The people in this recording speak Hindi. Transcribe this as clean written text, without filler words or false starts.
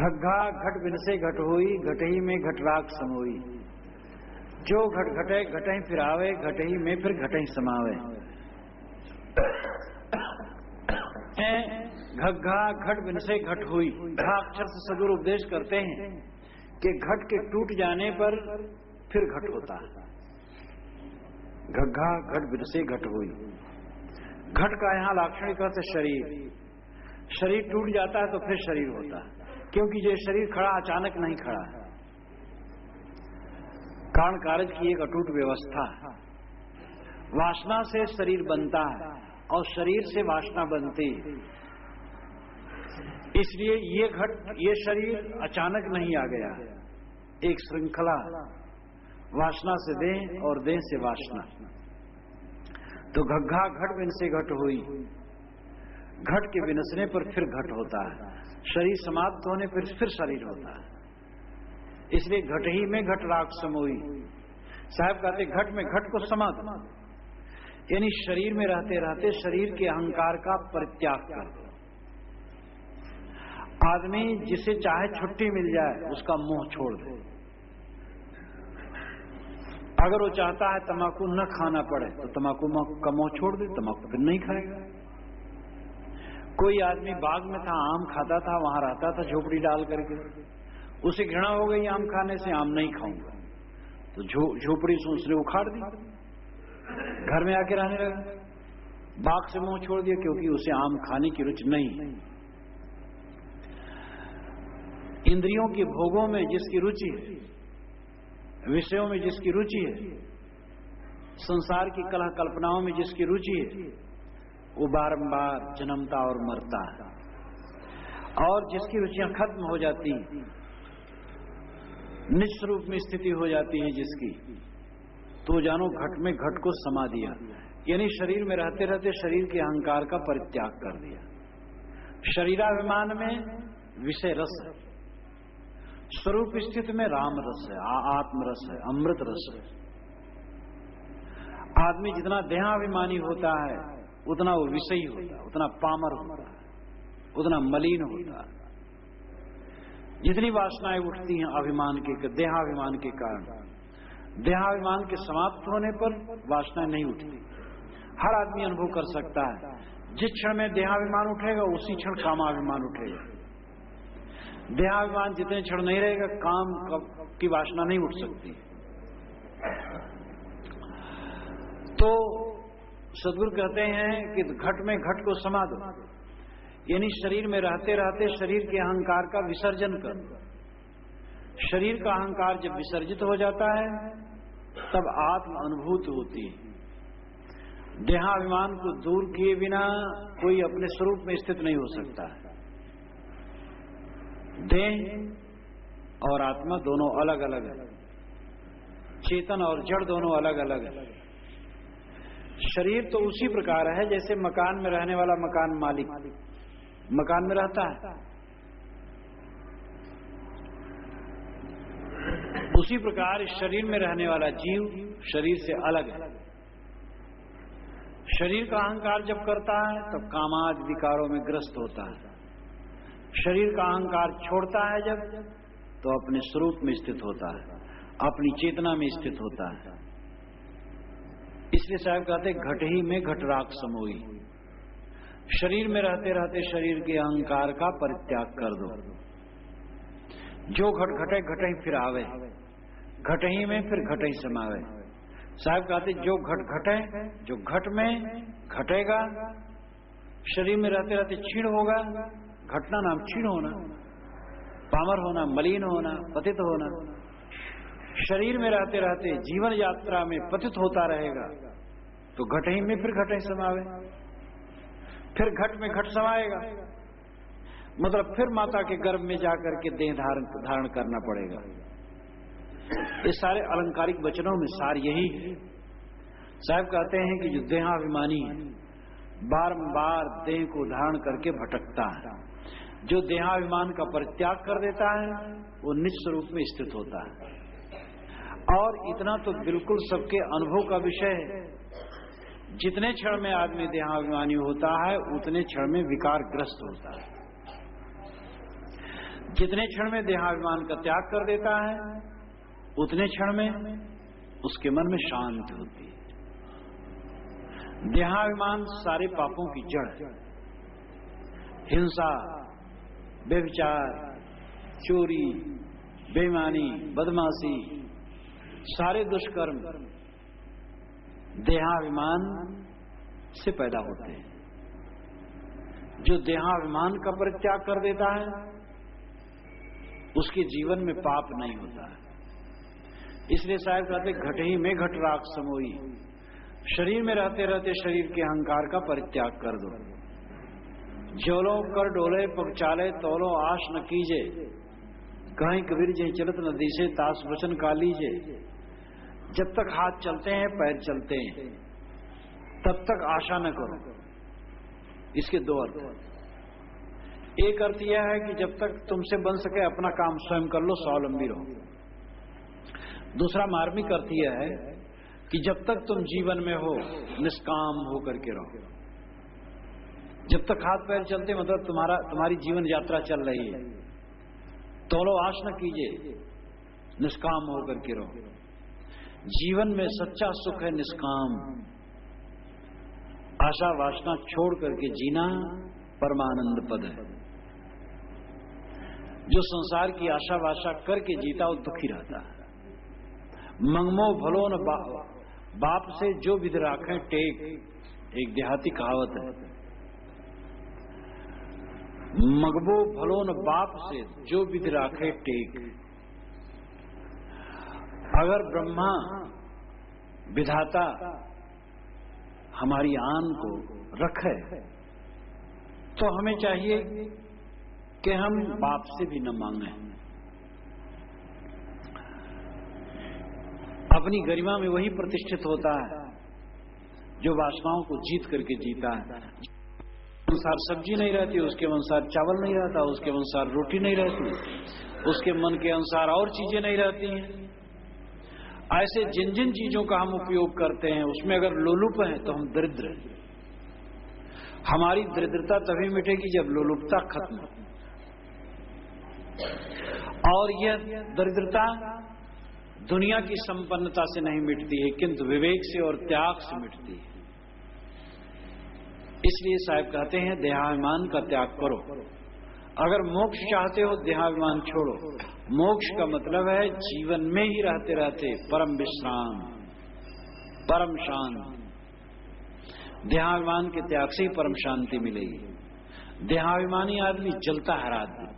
घग्घा घट बिन से घट होई, घटही में घट राख समोई। जो घट घटे घटही फिर आवे, घटही में फिर घटही समावे। घग्घा घट बिन से घट हुई। घा अक्षर से सदुर उपदेश करते हैं कि घट के टूट जाने पर फिर घट होता है। घग्घा घट बिन से घट हुई। घट का यहाँ लाक्षणिक अर्थ शरीर। शरीर टूट जाता है तो फिर शरीर होता है, क्योंकि ये शरीर खड़ा अचानक नहीं खड़ा है। कारण कारज की एक अटूट व्यवस्था है। वासना से शरीर बनता है और शरीर से वासना बनती है। इसलिए ये शरीर अचानक नहीं आ गया, एक श्रृंखला, वासना से देह और देह से वासना। तो घग्घा घट बिन से घट हुई। घट के विनसने पर फिर घट होता है, शरीर समाप्त होने पर फिर शरीर होता है। इसलिए घट ही में घट राख समोई। साहब कहते घट में घट को समा दो, यानी शरीर में रहते रहते शरीर के अहंकार का परित्याग कर दो। आदमी जिसे चाहे छुट्टी मिल जाए उसका मोह छोड़ दे। अगर वो चाहता है तंबाकू न खाना पड़े तो तंबाकू का मोह छोड़ दे, तंबाकू फिर नहीं खाएगा। कोई आदमी बाग में था, आम खाता था, वहां रहता था झोपड़ी डाल करके, उसे घृणा हो गई आम खाने से, आम नहीं खाऊंगा, तो झोपड़ी से उसने उखाड़ दी, घर में आके रहने लगा। बाग से मुंह छोड़ दिया क्योंकि उसे आम खाने की रुचि नहीं। इंद्रियों के भोगों में जिसकी रुचि है, विषयों में जिसकी रुचि है, संसार की कला कल्पनाओं में जिसकी रुचि है, वो बारंबार जन्मता और मरता है। और जिसकी रुचियां खत्म हो जाती, निज स्वरूप में स्थिति हो जाती है जिसकी, तो जानो घट में घट को समा दिया, यानी शरीर में रहते रहते शरीर के अहंकार का परित्याग कर दिया। शरीराभिमान में विषय रस है, स्वरूप स्थिति में राम रस है, आत्म रस है, अमृत रस है। आदमी जितना देहाभिमानी होता है उतना वो विषयी होता है, उतना पामर होता है, उतना मलिन होता है। जितनी वासनाएं उठती हैं अभिमान के, देहाभिमान के कारण, देहाभिमान के समाप्त होने पर वासनाएं नहीं उठती। हर आदमी अनुभव कर सकता है, जिस क्षण में देहाभिमान उठेगा उसी क्षण कामाभिमान उठेगा। देहाभिमान जितने क्षण नहीं रहेगा काम की वासना नहीं उठ सकती। तो सद्गुरु कहते हैं कि घट में घट को समा दो, यानी शरीर में रहते रहते शरीर के अहंकार का विसर्जन कर। शरीर का अहंकार जब विसर्जित हो जाता है तब आत्म अनुभूति होती है। देहाभिमान को दूर किए बिना कोई अपने स्वरूप में स्थित नहीं हो सकता है। देह और आत्मा दोनों अलग अलग है, चेतन और जड़ दोनों अलग अलग है। शरीर तो उसी प्रकार है जैसे मकान में रहने वाला मकान मालिक मकान में रहता है, उसी प्रकार इस शरीर में रहने वाला जीव शरीर से अलग है। शरीर का अहंकार जब करता है तब कामादि विकारों में ग्रस्त होता है। शरीर का अहंकार छोड़ता है जब, तो अपने स्वरूप में स्थित होता है, अपनी चेतना में स्थित होता है। इसलिए साहब कहते घट ही में घट राख समोई। शरीर में रहते रहते शरीर के अहंकार का परित्याग कर दो। जो घट घटे घटे फिर आवे, घट ही में फिर घट ही समावे। साहब कहते जो घट घटे, जो घट में घटेगा, शरीर में रहते रहते क्षीण होगा। घटना नाम क्षीण होना, पामर होना, मलिन होना, पतित होना। शरीर में रहते रहते जीवन यात्रा में पतित होता रहेगा, तो घट ही में फिर घट ही समावे, फिर घट में घट समाएगा, मतलब फिर माता के गर्भ में जाकर के देह धारण करना पड़ेगा। ये सारे अलंकारिक वचनों में सार यही है। साहब कहते हैं कि जो देहाभिमानी है बारंबार देह को धारण करके भटकता है, जो देहाभिमान का परित्याग कर देता है वो निज स्वरूप में स्थित होता है। और इतना तो बिल्कुल सबके अनुभव का विषय है, जितने क्षण में आदमी देहाभिमानी होता है उतने क्षण में विकारग्रस्त होता है। जितने क्षण में देहाभिमान का त्याग कर देता है उतने क्षण में उसके मन में शांति होती है। देहाभिमान सारे पापों की जड़ है। हिंसा, व्यभिचार, चोरी, बेईमानी, बदमाशी, सारे दुष्कर्म देहाभिमान से पैदा होते हैं। जो देहाभिमान का परित्याग कर देता है उसके जीवन में पाप नहीं होता है। इसलिए साहब कहते घट ही में घट राख समोई, शरीर में रहते रहते शरीर के अहंकार का परित्याग कर दो। जोलो कर डोले पगचाले तोलो आश न कीजे, कहीं कबीर जी चलत नदी से ताश वचन का लीजे। जब तक हाथ चलते हैं पैर चलते हैं तब तक आशा न करो। इसके दो अर्थ हैं। एक अर्थ यह है कि जब तक तुमसे बन सके अपना काम स्वयं कर लो, स्वावलंबी रहो। दूसरा मार्मिक अर्थ यह है कि जब तक तुम जीवन में हो निष्काम होकर के रहो। जब तक हाथ पैर चलते मतलब तुम्हारी जीवन यात्रा चल रही है, तोलो आश न कीजिए, निष्काम होकर के रहो। जीवन में सच्चा सुख है निष्काम, आशा वासना छोड़ करके जीना परमानंद पद है। जो संसार की आशा वाशा करके जीता वो दुखी रहता है। मंगमो भलो न बाप से जो विध राखें टेक, एक देहाती कहावत है। मगबो भलो न बाप से जो विध राखे टेक। अगर ब्रह्मा विधाता हमारी आन को रखे तो हमें चाहिए कि हम बाप से भी न मांगे। अपनी गरिमा में वही प्रतिष्ठित होता है जो वासनाओं को जीत करके जीता है। अनुसार सब्जी नहीं रहती उसके अनुसार चावल नहीं रहता, उसके अनुसार रोटी नहीं रहती, उसके मन के अनुसार और चीजें नहीं रहती हैं। ऐसे जिन जिन चीजों का हम उपयोग करते हैं उसमें अगर लोलुप है तो हम दरिद्र हैं। हमारी दरिद्रता तभी मिटेगी जब लोलुपता खत्म। और यह दरिद्रता दुनिया की संपन्नता से नहीं मिटती है किंतु विवेक से और त्याग से मिटती है। इसलिए साहब कहते हैं देहाभिमान का त्याग करो। अगर मोक्ष चाहते हो देहाभिमान छोड़ो। मोक्ष का मतलब है जीवन में ही रहते रहते परम विश्राम, परम शांति। देहाभिमान के त्याग से ही परम शांति मिलेगी। देहाभिमानी आदमी जलता है रात दिन।